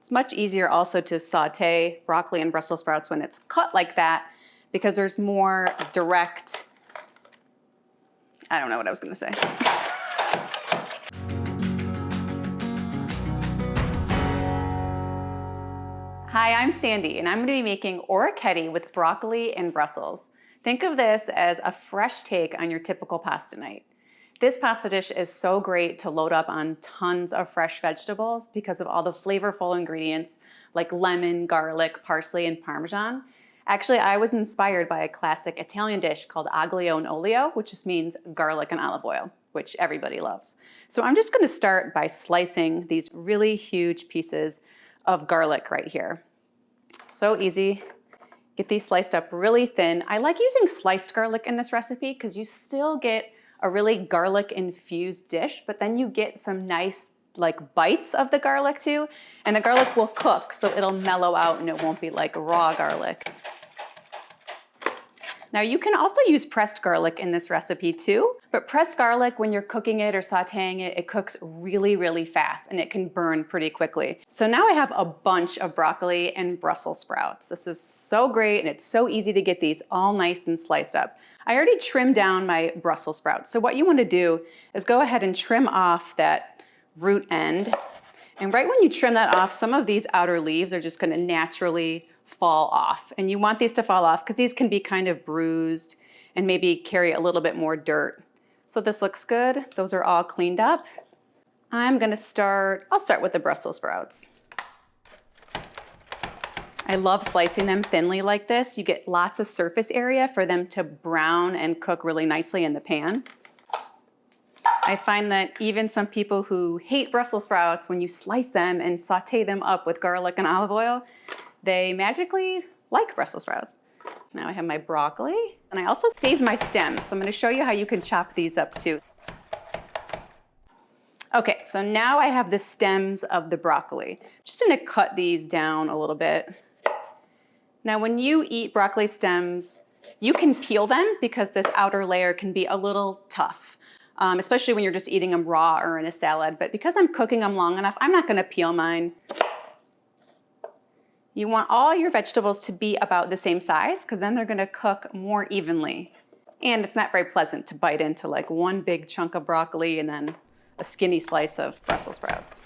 It's much easier also to saute broccoli and Brussels sprouts when it's cut like that because there's more direct, I don't know what I was gonna say. Hi, I'm Sandy, and I'm gonna be making orecchiette with broccoli and Brussels. Think of this as a fresh take on your typical pasta night. This pasta dish is so great to load up on tons of fresh vegetables because of all the flavorful ingredients like lemon, garlic, parsley, and Parmesan. Actually, I was inspired by a classic Italian dish called aglio and olio, which just means garlic and olive oil, which everybody loves. So I'm just gonna start by slicing these really huge pieces of garlic right here. So easy. Get these sliced up really thin. I like using sliced garlic in this recipe because you still get a really garlic infused dish, but then you get some nice like bites of the garlic too, and the garlic will cook so it'll mellow out and it won't be like raw garlic. Now you can also use pressed garlic in this recipe too, but pressed garlic, when you're cooking it or sauteing it, it cooks really, really fast and it can burn pretty quickly. So now I have a bunch of broccoli and Brussels sprouts. This is so great and it's so easy to get these all nice and sliced up. I already trimmed down my Brussels sprouts. So what you want to do is go ahead and trim off that root end. And right when you trim that off, some of these outer leaves are just going to naturally fall off. And you want these to fall off because these can be kind of bruised and maybe carry a little bit more dirt. So this looks good. Those are all cleaned up. I'll start with the Brussels sprouts. I love slicing them thinly like this. You get lots of surface area for them to brown and cook really nicely in the pan. I find that even some people who hate Brussels sprouts, when you slice them and saute them up with garlic and olive oil, they magically like Brussels sprouts. Now I have my broccoli, and I also saved my stems, so I'm gonna show you how you can chop these up too. Okay, so now I have the stems of the broccoli. I'm just gonna cut these down a little bit. Now when you eat broccoli stems, you can peel them because this outer layer can be a little tough, especially when you're just eating them raw or in a salad. But because I'm cooking them long enough, I'm not gonna peel mine. You want all your vegetables to be about the same size because then they're gonna cook more evenly. And it's not very pleasant to bite into like one big chunk of broccoli and then a skinny slice of Brussels sprouts.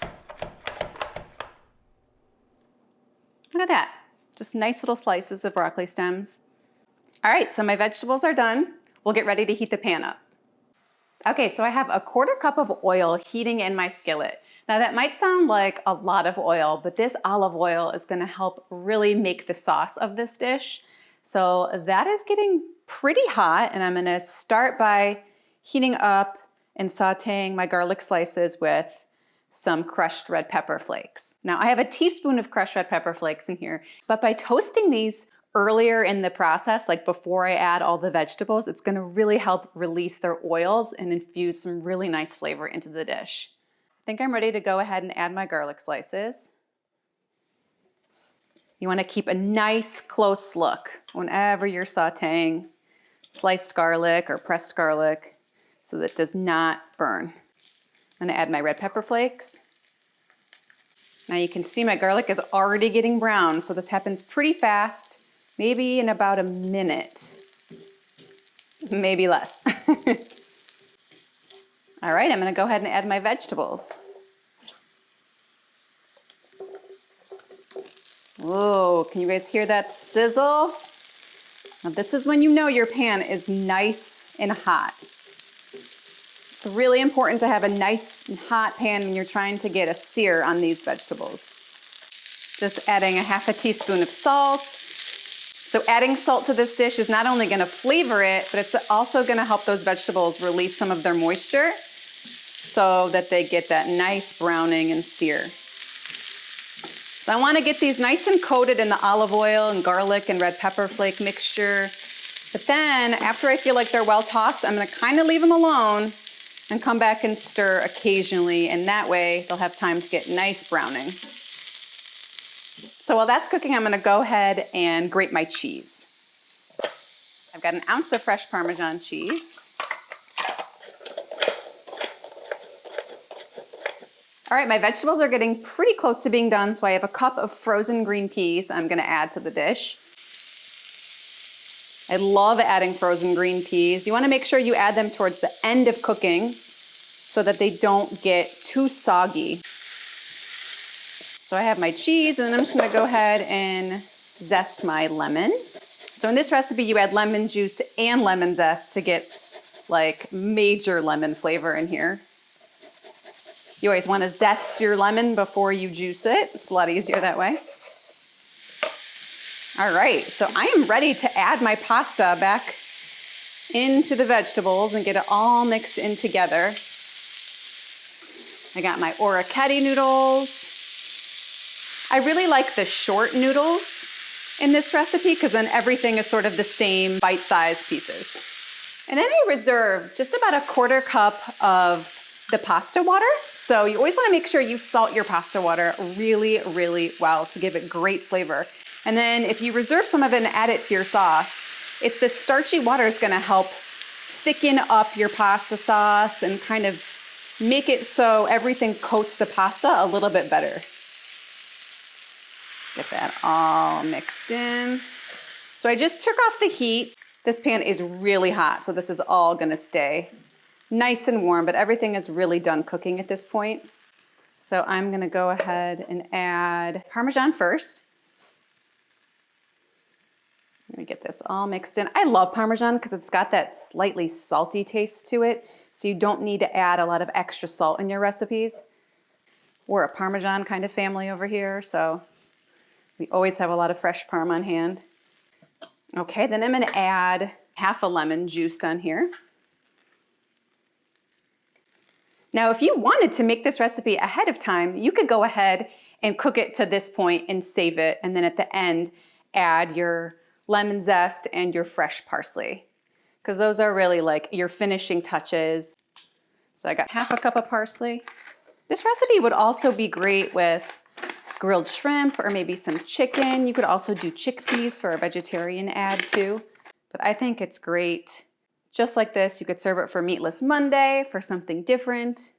Look at that, just nice little slices of broccoli stems. All right, so my vegetables are done. We'll get ready to heat the pan up. Okay, so I have a 1/4 cup of oil heating in my skillet. Now that might sound like a lot of oil, but this olive oil is gonna help really make the sauce of this dish. So that is getting pretty hot, and I'm gonna start by heating up and sauteing my garlic slices with some crushed red pepper flakes. Now I have a teaspoon of crushed red pepper flakes in here, but by toasting these earlier in the process, like before I add all the vegetables, it's gonna really help release their oils and infuse some really nice flavor into the dish. I think I'm ready to go ahead and add my garlic slices. You wanna keep a nice close look whenever you're sauteing sliced garlic or pressed garlic so that it does not burn. I'm gonna add my red pepper flakes. Now you can see my garlic is already getting brown, so this happens pretty fast. Maybe in about a minute, maybe less. All right, I'm gonna go ahead and add my vegetables. Whoa, can you guys hear that sizzle? Now this is when you know your pan is nice and hot. It's really important to have a nice and hot pan when you're trying to get a sear on these vegetables. Just adding a 1/2 teaspoon of salt. So adding salt to this dish is not only gonna flavor it, but it's also gonna help those vegetables release some of their moisture so that they get that nice browning and sear. So I wanna get these nice and coated in the olive oil and garlic and red pepper flake mixture. But then after I feel like they're well tossed, I'm gonna kinda leave them alone and come back and stir occasionally, and that way they'll have time to get nice browning. So while that's cooking, I'm gonna go ahead and grate my cheese. I've got an ounce of fresh Parmesan cheese. All right, my vegetables are getting pretty close to being done, so I have a cup of frozen green peas I'm gonna add to the dish. I love adding frozen green peas. You wanna make sure you add them towards the end of cooking so that they don't get too soggy. So I have my cheese, and then I'm just gonna go ahead and zest my lemon. So in this recipe, you add lemon juice and lemon zest to get like major lemon flavor in here. You always want to zest your lemon before you juice it. It's a lot easier that way. All right, so I am ready to add my pasta back into the vegetables and get it all mixed in together. I got my orecchiette noodles. I really like the short noodles in this recipe because then everything is sort of the same bite-sized pieces. And then I reserve just about a 1/4 cup of the pasta water. So you always want to make sure you salt your pasta water really, really well to give it great flavor. And then if you reserve some of it and add it to your sauce, it's the starchy water is going to help thicken up your pasta sauce and kind of make it so everything coats the pasta a little bit better. Get that all mixed in. So I just took off the heat. This pan is really hot, so this is all going to stay nice and warm, but everything is really done cooking at this point. So I'm gonna go ahead and add Parmesan first. Let me get this all mixed in. I love Parmesan because it's got that slightly salty taste to it, so you don't need to add a lot of extra salt in your recipes. We're a Parmesan kind of family over here, so we always have a lot of fresh Parm on hand. Okay, then I'm gonna add half a lemon juiced on here. Now, if you wanted to make this recipe ahead of time, you could go ahead and cook it to this point and save it. And then at the end, add your lemon zest and your fresh parsley, because those are really like your finishing touches. So I got half a cup of parsley. This recipe would also be great with grilled shrimp or maybe some chicken. You could also do chickpeas for a vegetarian add too. But I think it's great. Just like this, you could serve it for Meatless Monday, for something different.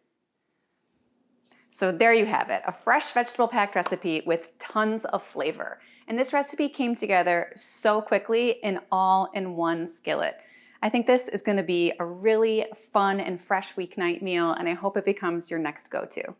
So there you have it, a fresh vegetable packed recipe with tons of flavor. And this recipe came together so quickly in all in one skillet. I think this is gonna be a really fun and fresh weeknight meal, and I hope it becomes your next go-to.